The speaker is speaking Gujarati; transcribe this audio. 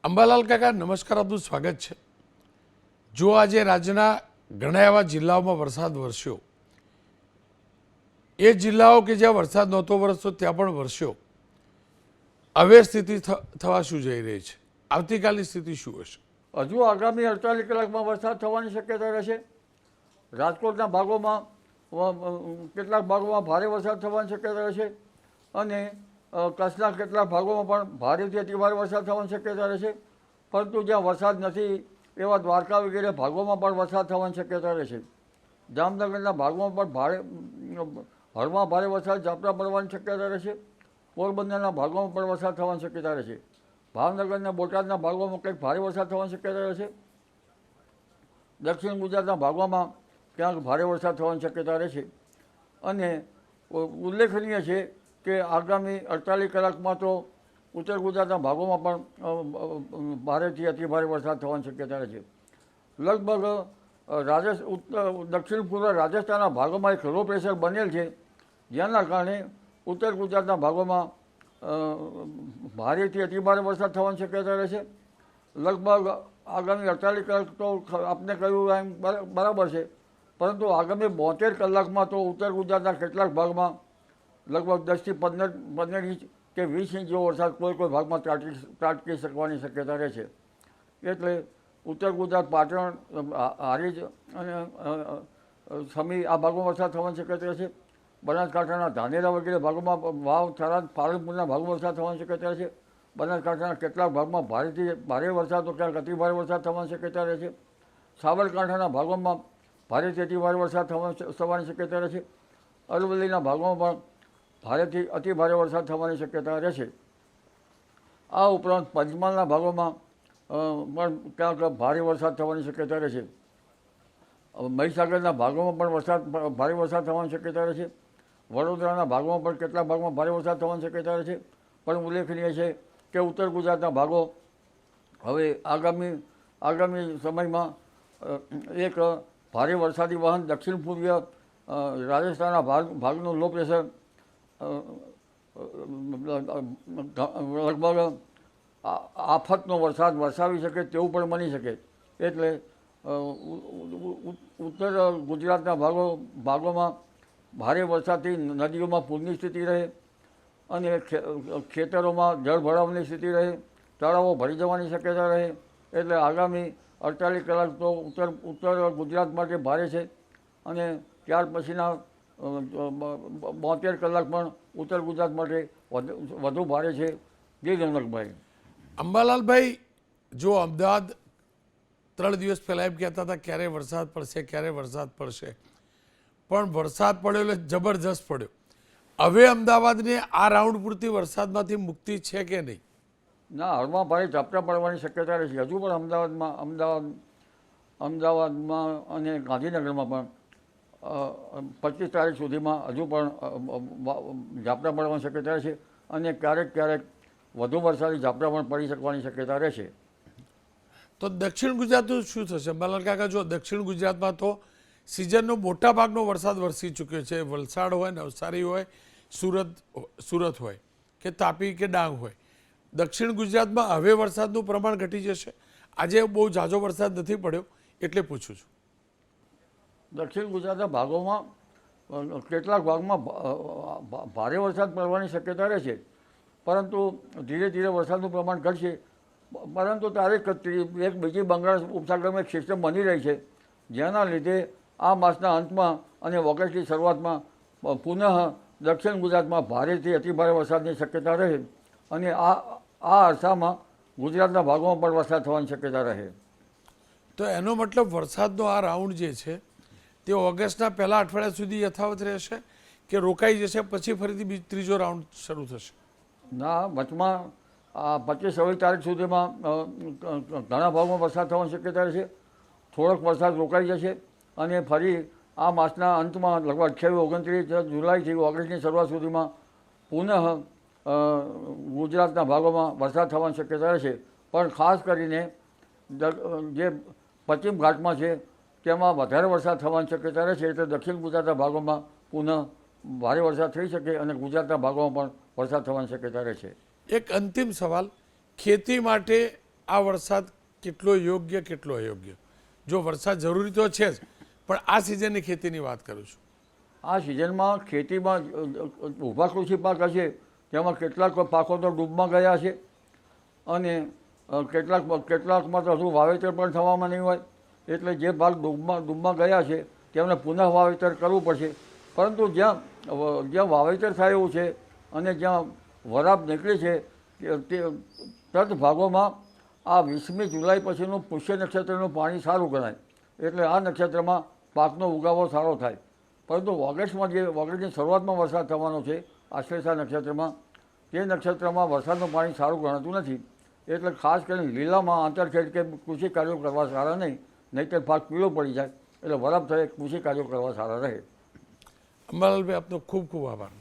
અંબાલાલ કાકા નમસ્કાર, આપનું સ્વાગત છે। જો આજે રાજ્યના ઘણા એવા જિલ્લાઓમાં વરસાદ વરસ્યો, એ જિલ્લાઓ કે જ્યાં વરસાદ નહોતો વરસતો ત્યાં પણ વરસ્યો, હવે સ્થિતિ થવા શું જઈ રહી છે? આવતીકાલની સ્થિતિ શું હશે? હજુ આગામી 48 કલાકમાં વરસાદ થવાની શક્યતા રહેશે। રાજકોટના ભાગોમાં કેટલાક ભાગોમાં ભારે વરસાદ થવાની શક્યતા રહેશે અને કચ્છના કેટલાક ભાગોમાં પણ ભારેથી અતિભારે વરસાદ થવાની શક્યતા રહેશે। પરંતુ જ્યાં વરસાદ નથી એવા દ્વારકા વગેરે ભાગોમાં પણ વરસાદ થવાની શક્યતા રહેશે। જામનગરના ભાગોમાં પણ હળવા ભારે વરસાદ ઝાપટા પડવાની શક્યતા રહેશે। પોરબંદરના ભાગોમાં પણ વરસાદ થવાની શક્યતા રહેશે। ભાવનગરના બોટાદના ભાગોમાં કંઈક ભારે વરસાદ થવાની શક્યતા રહેશે। દક્ષિણ ગુજરાતના ભાગોમાં ક્યાંક ભારે વરસાદ થવાની શક્યતા રહેશે અને ઉલ્લેખનીય છે કે આગામી 48 કલાકમાં તો ઉત્તર ગુજરાતના ભાગોમાં પણ ભારેથી અતિભારે વરસાદ થવાની શક્યતા રહેશે। લગભગ દક્ષિણ પૂર્વ રાજસ્થાનના ભાગોમાં એક લો પ્રેશર બનેલ છે, જેના કારણે ઉત્તર ગુજરાતના ભાગોમાં ભારેથી અતિભારે વરસાદ થવાની શક્યતા રહેશે। લગભગ આગામી 48 કલાક તો આપને કહ્યું એમ બરાબર છે, પરંતુ આગામી 72 કલાકમાં તો ઉત્તર ગુજરાતના કેટલાક ભાગમાં લગભગ 10 થી 15 ઇંચ કે 20 ઇંચ જેવો વરસાદ કોઈ ભાગમાં ત્રાટકી શકવાની શક્યતા રહેશે। એટલે ઉત્તર ગુજરાત, પાટણ, હારીજ અને સમી આ ભાગોમાં વરસાદ થવાની શક્યતા રહેશે। બનાસકાંઠાના ધાનેરા વગેરે ભાગોમાં, વાવ, થરાદ, પાલનપુરના ભાગોમાં વરસાદ થવાની શક્યતા રહેશે। બનાસકાંઠાના કેટલાક ભાગમાં ભારેથી ભારે વરસાદ તો ક્યાંક અતિભારે વરસાદ થવાની શક્યતા રહેશે। સાબરકાંઠાના ભાગોમાં ભારેથી અતિભારે વરસાદ થવાની શક્યતા રહેશે। અરવલ્લીના ભાગોમાં પણ ભારેથી અતિભારે વરસાદ થવાની શક્યતા રહેશે। આ ઉપરાંત પંચમહાલના ભાગોમાં પણ ક્યાંક ભારે વરસાદ થવાની શક્યતા રહેશે। મહીસાગરના ભાગોમાં પણ ભારે વરસાદ થવાની શક્યતા રહેશે। વડોદરાના ભાગોમાં પણ કેટલાક ભાગમાં ભારે વરસાદ થવાની શક્યતા રહેશે। પણ ઉલ્લેખનીય છે કે ઉત્તર ગુજરાતના ભાગો હવે આગામી સમયમાં એક ભારે વરસાદી વાહન દક્ષિણ પૂર્વીય રાજસ્થાનના ભાગનું લો પ્રેશર લગભગ આફતનો વરસાદ વરસાવી શકે તેવું પણ બની શકે। એટલે ઉત્તર ગુજરાતના ભાગોમાં ભારે વરસાદથી નદીઓમાં પૂરની સ્થિતિ રહે અને ખેતરોમાં જળ ભરાવાની સ્થિતિ રહે, તળાવો ભરી જવાની શક્યતા રહે। એટલે આગામી 48 કલાક તો ઉત્તર ગુજરાત માટે ભારે છે અને ત્યાર પછીના 72 કલાક પણ ઉત્તર ગુજરાત માટે વધુ ભારે છે। જી જનકભાઈ। અંબાલાલભાઈ, જો અમદાવાદ 3 દિવસ પહેલાં એમ કહેતા હતા ક્યારે વરસાદ પડશે, ક્યારે વરસાદ પડશે, પણ વરસાદ પડ્યો એટલે જબરજસ્ત પડ્યો। હવે અમદાવાદને આ રાઉન્ડ પૂરતી વરસાદમાંથી મુક્તિ છે કે નહીં? ના, હળવા ભારે ઝાપટા પડવાની શક્યતા રહેશે। હજુ પણ અમદાવાદમાં અને ગાંધીનગરમાં પણ 25 તારીખ સુધીમાં હજુ પણ ઝાપટા પડવાની શક્યતા રહેશે અને ક્યારેક વધુ વરસાદી ઝાપટા પણ પડી શકવાની શક્યતા રહેશે। તો દક્ષિણ ગુજરાતનું શું થશે અંબાલાલ કાકા? જો દક્ષિણ ગુજરાતમાં તો સિઝનનો મોટા ભાગનો વરસાદ વરસી ચૂક્યો છે। વલસાડ હોય, નવસારી હોય, સુરત હોય કે તાપી કે ડાંગ હોય, દક્ષિણ ગુજરાતમાં હવે વરસાદનું પ્રમાણ ઘટી જશે? આજે બહુ ઝાઝો વરસાદ નથી પડ્યો એટલે પૂછું છું। દક્ષિણ ગુજરાતના ભાગોમાં કેટલાક ભાગમાં ભારે વરસાદ પડવાની શક્યતા રહેશે, પરંતુ ધીરે ધીરે વરસાદનું પ્રમાણ ઘટશે। પરંતુ એક બીજી બંગાળ ઉપસાગરમાં એક સિસ્ટમ બની રહી છે, જેના લીધે આ માસના અંતમાં અને ઓગસ્ટની શરૂઆતમાં પુનઃ દક્ષિણ ગુજરાતમાં ભારેથી અતિભારે વરસાદની શક્યતા રહે અને આ અરસામાં ગુજરાતના ભાગોમાં પણ વરસાદ થવાની શક્યતા રહે। તો એનો મતલબ વરસાદનો આ રાઉન્ડ જે છે તે ઓગસ્ટના પહેલા અઠવાડિયા સુધી યથાવત રહેશે કે રોકાઈ જશે, પછી ફરીથી ત્રીજો રાઉન્ડ શરૂ થશે? ના, વચમાં 25-26 તારીખ સુધીમાં ઘણા ભાગમાં વરસાદ થવાની શક્યતા રહેશે। થોડોક વરસાદ રોકાઈ જશે અને ફરી આ માસના અંતમાં લગભગ 28-29 જુલાઈથી ઓગસ્ટની શરૂઆત સુધીમાં પુનઃ ગુજરાતના ભાગોમાં વરસાદ થવાની શક્યતા રહેશે। પણ ખાસ કરીને જે પશ્ચિમ ઘાટમાં છે તેમાં વધારે વરસાદ થવાની શક્યતા રહેશે। એટલે દક્ષિણ ગુજરાતના ભાગોમાં પુનઃ ભારે વરસાદ થઈ શકે અને ગુજરાતના ભાગોમાં પણ વરસાદ થવાની શક્યતા રહેશે। એક અંતિમ સવાલ, ખેતી માટે આ વરસાદ કેટલો યોગ્ય કેટલો અયોગ્ય? જો વરસાદ જરૂરી તો છે જ, પણ આ સિઝનની ખેતીની વાત કરું છું. આ સિઝનમાં ખેતીમાં ઊભા કૃષિ પાક હશે તેમાં કેટલાક પાકો તો ડૂબમાં ગયા છે અને કેટલાકમાં તો હજુ વાવેતર પણ થવામાં નહીં હોય, એટલે જે ભાગ ડૂબમાં ગયા છે તેમને પુનઃ વાવેતર કરવું પડશે. પરંતુ જ્યાં વાવેતર થાય એવું છે અને જ્યાં વરાપ નીકળે છે તે ભાગોમાં આ 20મી જુલાઈ પછીનું પુષ્ય નક્ષત્રનું પાણી સારું ગણાય, એટલે આ નક્ષત્રમાં પાકનો ઉગાવો સારો થાય. પરંતુ ઓગસ્ટની શરૂઆતમાં વરસાદ થવાનો છે આશ્લેષા નક્ષત્રમાં, તે નક્ષત્રમાં વરસાદનું પાણી સારું ગણાતું નથી, એટલે ખાસ કરીને લીલામાં આંતરખેડ કે કૃષિ કાર્યો કરવા સારા નહીં, નહીંતર પાક પીળો પડી જાય. એટલે વરાપ થયે કૃષિ કાર્યો કરવા સારા રહે. અંબાલાલભાઈ, આપનો ખૂબ ખૂબ આભાર.